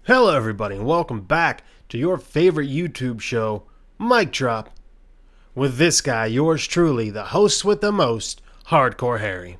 Hello everybody and welcome back to your favorite YouTube show, Mic Drop, with this guy, yours truly, the host with the most, Hardcore Harry.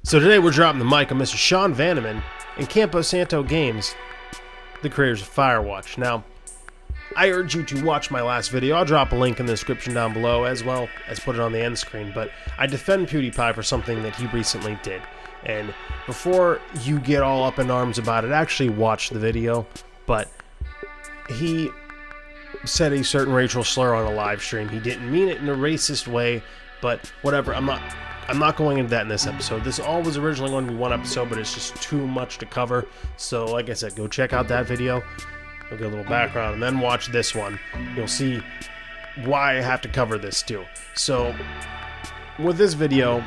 So today we're dropping the mic on Mr. Sean Vanaman and Campo Santo Games, the creators of FireWatch. Now, I urge you to watch my last video. I'll drop a link in the description down below as well as put it on the end screen, but I defend PewDiePie for something that he recently did. And before you get all up in arms about it, actually watch the video, but he said a certain racial slur on a live stream. He didn't mean it in a racist way, but whatever, I'm not going into that in this episode. This all was originally going to be one episode, but it's just too much to cover. So, like I said, go check out that video. You'll get a little background, and then watch this one. You'll see why I have to cover this too. So, with this video,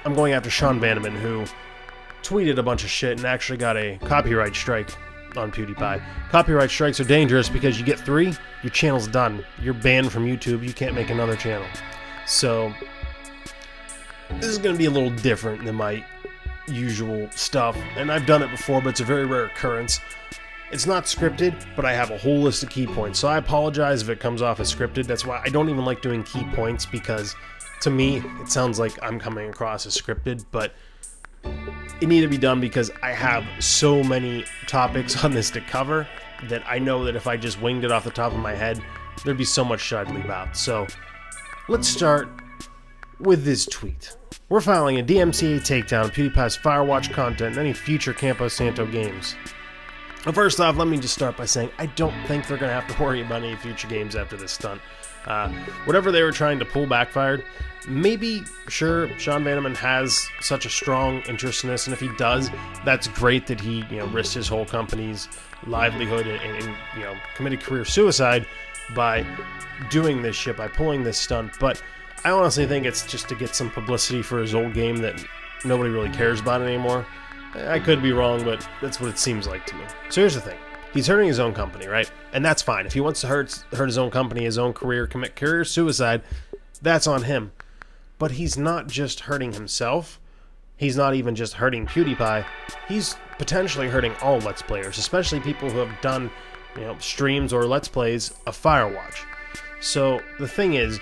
I'm going after Sean Vanaman, who tweeted a bunch of shit and actually got a copyright strike on PewDiePie. Copyright strikes are dangerous because you get 3, your channel's done. You're banned from YouTube. You can't make another channel. So this is going to be a little different than my usual stuff, and I've done it before, but it's a very rare occurrence. It's not scripted, but I have a whole list of key points, so I apologize if it comes off as scripted. That's why I don't even like doing key points, because to me, it sounds like I'm coming across as scripted, but it needed to be done because I have so many topics on this to cover that I know that if I just winged it off the top of my head, there'd be so much shit I'd leave out. So let's start with this tweet. We're filing a DMCA takedown of PewDiePie's FireWatch content and any future Campo Santo games. Well, first off, let me just start by saying I don't think they're going to have to worry about any future games after this stunt. Whatever they were trying to pull backfired. Maybe, sure, Sean Vanaman has such a strong interest in this, and if he does, that's great that he, risked his whole company's livelihood and committed career suicide by doing this shit, by pulling this stunt, but I honestly think it's just to get some publicity for his old game that nobody really cares about anymore. I could be wrong, but that's what it seems like to me. So here's the thing. He's hurting his own company, right? And that's fine. If he wants to hurt his own company, his own career, commit career suicide, that's on him. But he's not just hurting himself. He's not even just hurting PewDiePie. He's potentially hurting all Let's Players, especially people who have done, streams or Let's Plays of FireWatch. So the thing is,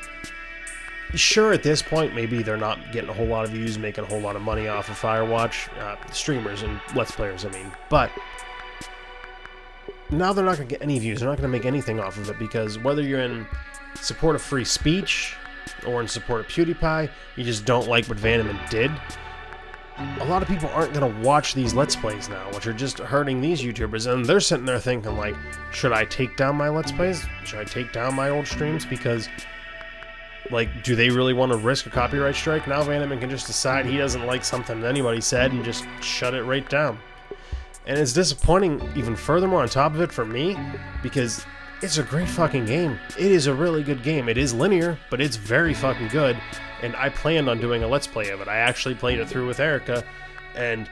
sure, at this point, maybe they're not getting a whole lot of views, making a whole lot of money off of FireWatch, streamers and Let's Players, but now they're not going to get any views. They're not going to make anything off of it, because whether you're in support of free speech or in support of PewDiePie, you just don't like what Vanaman did. A lot of people aren't going to watch these Let's Plays now, which are just hurting these YouTubers, and they're sitting there thinking, like, should I take down my Let's Plays? Should I take down my old streams? Because, like, do they really want to risk a copyright strike? Now Vanaman can just decide he doesn't like something that anybody said and just shut it right down. And it's disappointing even furthermore on top of it for me, because it's a great fucking game. It is a really good game. It is linear, but it's very fucking good, and I planned on doing a Let's Play of it. I actually played it through with Erica, and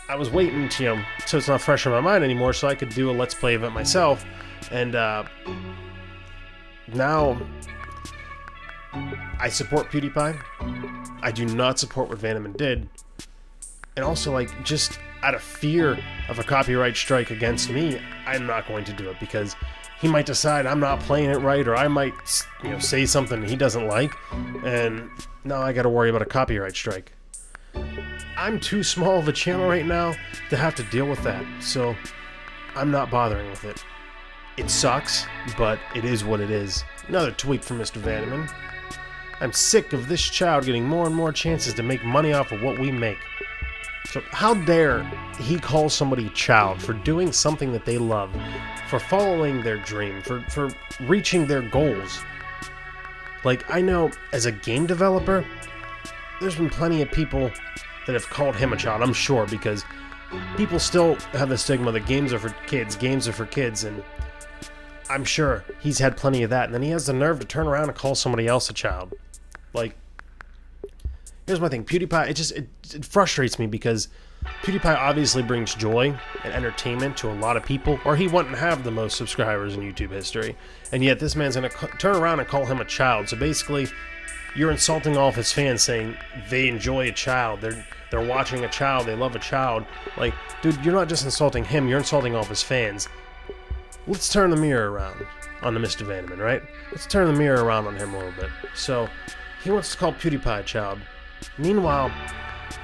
I was waiting to, so it's not fresh in my mind anymore, so I could do a Let's Play of it myself, and now I support PewDiePie. I do not support what Vanaman did. And also, like, just out of fear of a copyright strike against me, I'm not going to do it, because he might decide I'm not playing it right, or I might, say something he doesn't like, and now I gotta worry about a copyright strike. I'm too small of a channel right now to have to deal with that, so I'm not bothering with it. It sucks, but it is what it is. Another tweet from Mr. Vanaman. I'm sick of this child getting more and more chances to make money off of what we make. So how dare he call somebody a child for doing something that they love, for following their dream, for reaching their goals. Like, I know as a game developer, there's been plenty of people that have called him a child, I'm sure, because people still have the stigma that games are for kids, and I'm sure he's had plenty of that, and then he has the nerve to turn around and call somebody else a child. Like, here's my thing, PewDiePie, it frustrates me because PewDiePie obviously brings joy and entertainment to a lot of people, or he wouldn't have the most subscribers in YouTube history, and yet this man's going to turn around and call him a child. So basically, you're insulting all of his fans, saying they enjoy a child, they're watching a child, they love a child. Like, dude, you're not just insulting him, you're insulting all of his fans. Let's turn the mirror around on the Mr. Vanaman, right? Let's turn the mirror around on him a little bit. So, he wants to call PewDiePie a child. Meanwhile,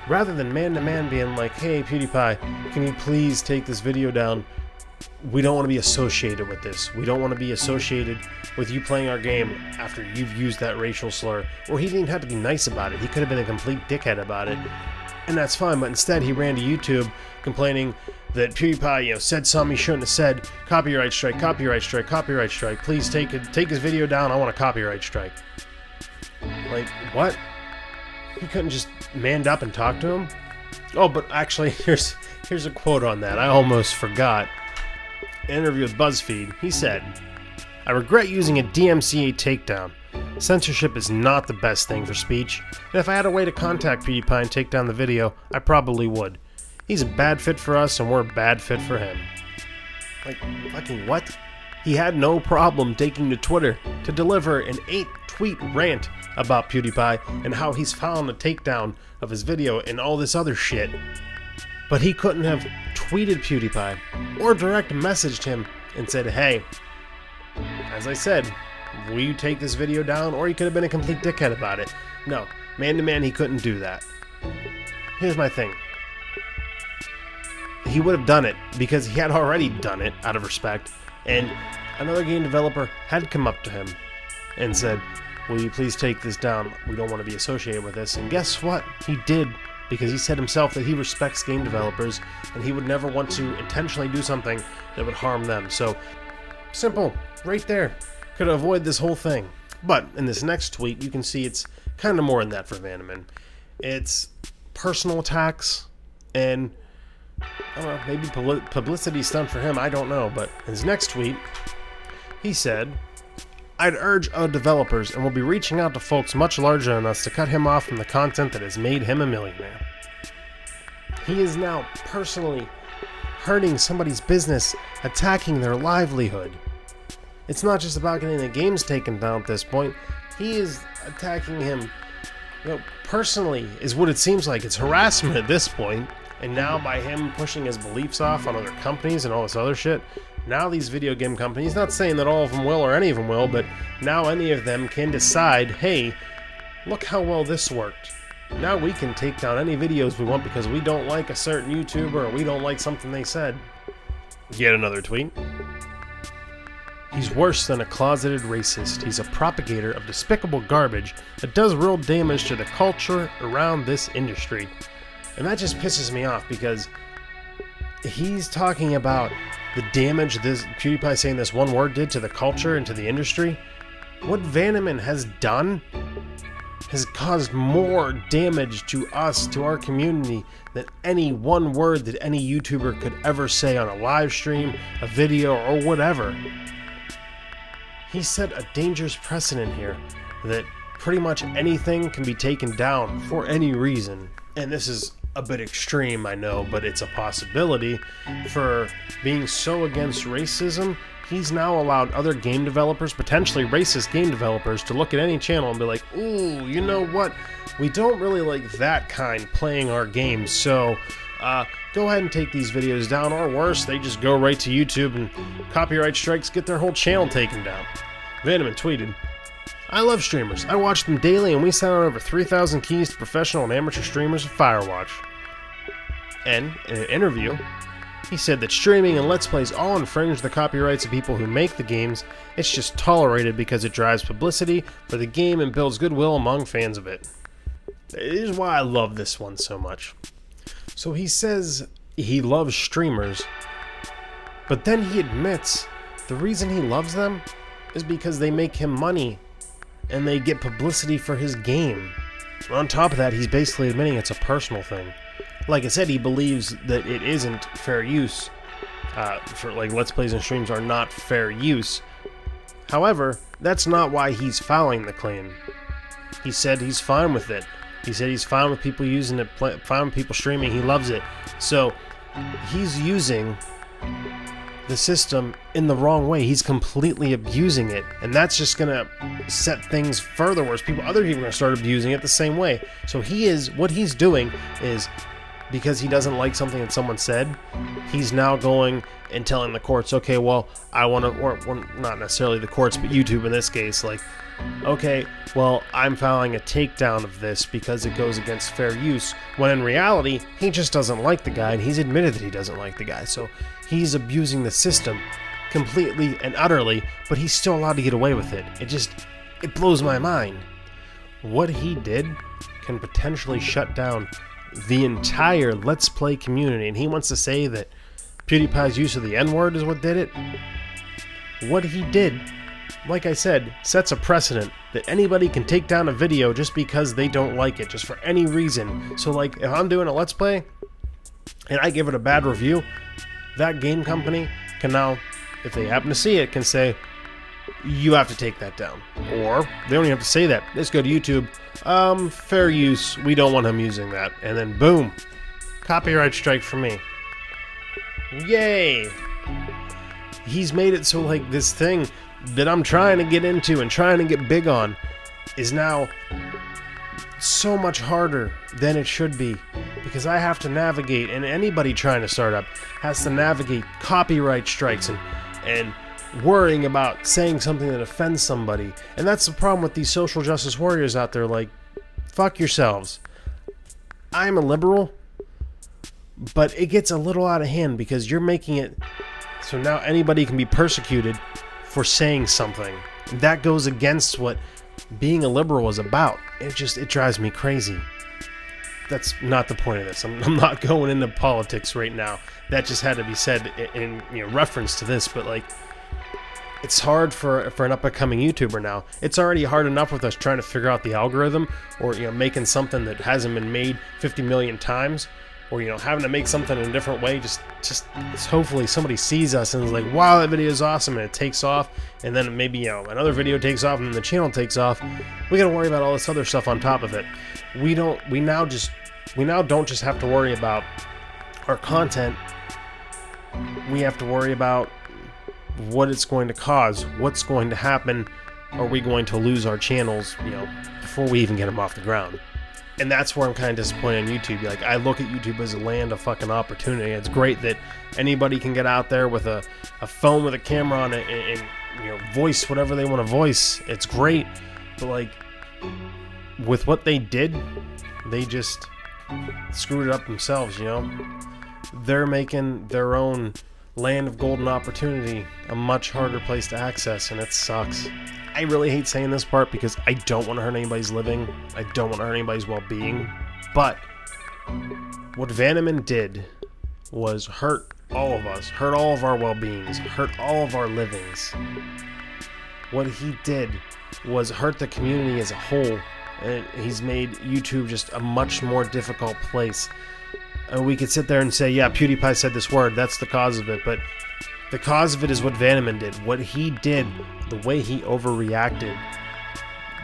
rather than man-to-man being like, hey, PewDiePie, can you please take this video down? We don't want to be associated with this. We don't want to be associated with you playing our game after you've used that racial slur. Or he didn't have to be nice about it. He could have been a complete dickhead about it. And that's fine, but instead he ran to YouTube complaining that PewDiePie, said something he shouldn't have said. Copyright strike, copyright strike, copyright strike. Please take his video down. I want a copyright strike. Like, what? He couldn't just manned up and talk to him? Oh, but actually, here's a quote on that. I almost forgot. In an interview with BuzzFeed, he said, "I regret using a DMCA takedown. Censorship is not the best thing for speech, and if I had a way to contact PewDiePie and take down the video, I probably would. He's a bad fit for us, and we're a bad fit for him." Like, fucking what? He had no problem taking to Twitter to deliver an 8-tweet rant about PewDiePie and how he's found a takedown of his video and all this other shit. But he couldn't have tweeted PewDiePie or direct messaged him and said, hey, as I said, will you take this video down? Or he could have been a complete dickhead about it. No, man to man, he couldn't do that. Here's my thing. He would have done it because he had already done it out of respect, and another game developer had come up to him and said, will you please take this down? We don't want to be associated with this. And guess what? He did, because he said himself that he respects game developers and he would never want to intentionally do something that would harm them. So, simple, right there. Could avoid this whole thing. But in this next tweet, you can see it's kind of more than that for Vanaman. It's personal attacks and, I don't know, maybe publicity stunt for him, I don't know. But in his next tweet, he said, I'd urge our developers, and we'll be reaching out to folks much larger than us to cut him off from the content that has made him a millionaire. He is now personally hurting somebody's business, attacking their livelihood. It's not just about getting the games taken down at this point. He is attacking him, personally, is what it seems like. It's harassment at this point. And now by him pushing his beliefs off on other companies and all this other shit, now these video game companies, not saying that all of them will or any of them will, but now any of them can decide, hey, look how well this worked. Now we can take down any videos we want because we don't like a certain YouTuber or we don't like something they said. Yet another tweet. He's worse than a closeted racist. He's a propagator of despicable garbage that does real damage to the culture around this industry. And that just pisses me off because he's talking about the damage this PewDiePie saying this one word did to the culture and to the industry. What Vanaman has done has caused more damage to us, to our community, than any one word that any YouTuber could ever say on a live stream, a video, or whatever. He set a dangerous precedent here that pretty much anything can be taken down for any reason. And this is a bit extreme, I know, but it's a possibility. For being so against racism, he's now allowed other game developers, potentially racist game developers, to look at any channel and be like, ooh, you know what? We don't really like that kind playing our games, so go ahead and take these videos down, or worse, they just go right to YouTube and copyright strikes get their whole channel taken down. Vanaman tweeted, I love streamers. I watch them daily, and we sent out over 3,000 keys to professional and amateur streamers of FireWatch. And, in an interview, he said that streaming and Let's Plays all infringe the copyrights of people who make the games. It's just tolerated because it drives publicity for the game and builds goodwill among fans of it. Here's why I love this one so much. So he says he loves streamers, but then he admits the reason he loves them is because they make him money and they get publicity for his game. On top of that, he's basically admitting it's a personal thing. Like I said, he believes that it isn't fair use. For like Let's Plays and streams are not fair use However, that's not why he's filing the claim. He said he's fine with it. He said he's fine with people using it, fine with people streaming. He loves it. So he's using the system in the wrong way. He's completely abusing it, and that's just gonna set things further worse. Other people are gonna start abusing it the same way. So what he's doing is, because he doesn't like something that someone said, he's now going and telling the courts, okay, well, I want to, or not necessarily the courts, but YouTube in this case, like, okay, well, I'm filing a takedown of this because it goes against fair use, when in reality, he just doesn't like the guy, and he's admitted that he doesn't like the guy. So he's abusing the system completely and utterly, but he's still allowed to get away with it. It blows my mind. What he did can potentially shut down the entire Let's Play community, and he wants to say that PewDiePie's use of the N-word is what did it. What he did, like I said, sets a precedent that anybody can take down a video just because they don't like it, just for any reason. So like, if I'm doing a Let's Play and I give it a bad review, that game company can now, if they happen to see it, can say, you have to take that down. Or they don't even have to say that. Just go to YouTube, fair use, we don't want him using that. And then boom, copyright strike for me. Yay! He's made it so like this thing that I'm trying to get into and trying to get big on is now so much harder than it should be, because I have to navigate, and anybody trying to start up has to navigate copyright strikes and worrying about saying something that offends somebody. And that's the problem with these social justice warriors out there. Like, fuck yourselves. I'm a liberal, but it gets a little out of hand because you're making it so now anybody can be persecuted for saying something. That goes against what being a liberal is about. It drives me crazy. That's not the point of this. I'm not going into politics right now. That just had to be said in reference to this. But like, it's hard for an up-and-coming YouTuber now. It's already hard enough with us trying to figure out the algorithm, or making something that hasn't been made 50 million times, or having to make something in a different way. Just hopefully somebody sees us and is like, wow, that video is awesome, and it takes off, and then maybe another video takes off, and then the channel takes off. We gotta worry about all this other stuff on top of it. We now don't just have to worry about our content. We have to worry about what it's going to cause, what's going to happen. Are we going to lose our channels, before we even get them off the ground? And that's where I'm kind of disappointed in YouTube. Like, I look at YouTube as a land of fucking opportunity. It's great that anybody can get out there with a phone with a camera on it and voice whatever they want to voice. It's great, but like, with what they did, they just screwed it up themselves. They're making their own land of golden opportunity a much harder place to access, and it sucks. I really hate saying this part because I don't want to hurt anybody's living. I don't want to hurt anybody's well-being. But what Vanaman did was hurt all of us, hurt all of our well-beings, hurt all of our livings. What he did was hurt the community as a whole, and he's made YouTube just a much more difficult place. And we could sit there and say, yeah, PewDiePie said this word, that's the cause of it, but the cause of it is what Vanaman did. What he did, the way he overreacted,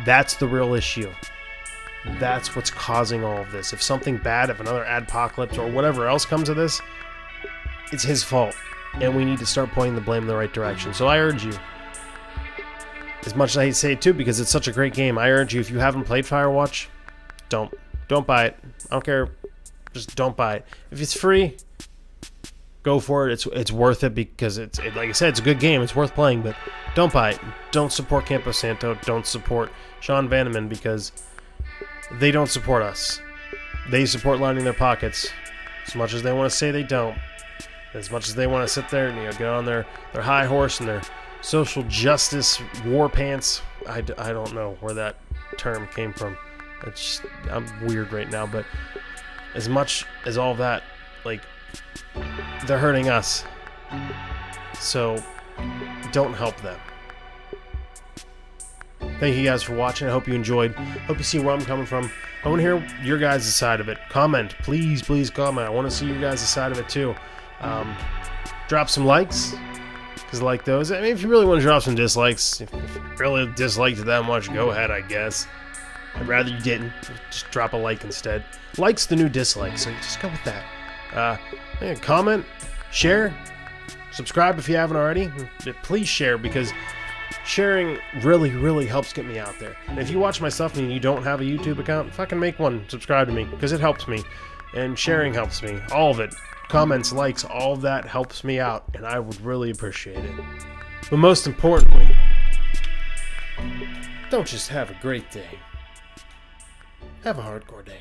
that's the real issue. That's what's causing all of this. If something bad, if another adpocalypse or whatever else comes of this, it's his fault. And we need to start pointing the blame in the right direction. So I urge you, as much as I hate to say it too, because it's such a great game, I urge you, if you haven't played FireWatch, don't buy it. I don't care. Just don't buy it. If it's free, go for it. It's worth it because it's like I said, it's a good game. It's worth playing, but don't buy it. Don't support Campo Santo. Don't support Sean Vanaman because they don't support us. They support lining their pockets. As much as they want to say they don't. As much as they want to sit there and get on their high horse and their social justice war pants. I don't know where that term came from. I'm weird right now, but as much as all that, like, they're hurting us. So don't help them. Thank you guys for watching. I hope you enjoyed. Hope you see where I'm coming from. I want to hear your guys' side of it. Comment. Please comment. I want to see your guys' side of it too. Drop some likes, because Just like those. I mean, if you really want to drop some dislikes, if you really disliked it that much, go ahead, I guess. I'd rather you didn't. Just drop a like instead. Like's the new dislike, so just go with that. Yeah, comment, share, subscribe if you haven't already. Please share, because sharing really, really helps get me out there. And if you watch my stuff and you don't have a YouTube account, fucking make one. Subscribe to me, because it helps me. And sharing helps me. All of it. Comments, likes, all of that helps me out, and I would really appreciate it. But most importantly, don't just have a great day. Have a hardcore day.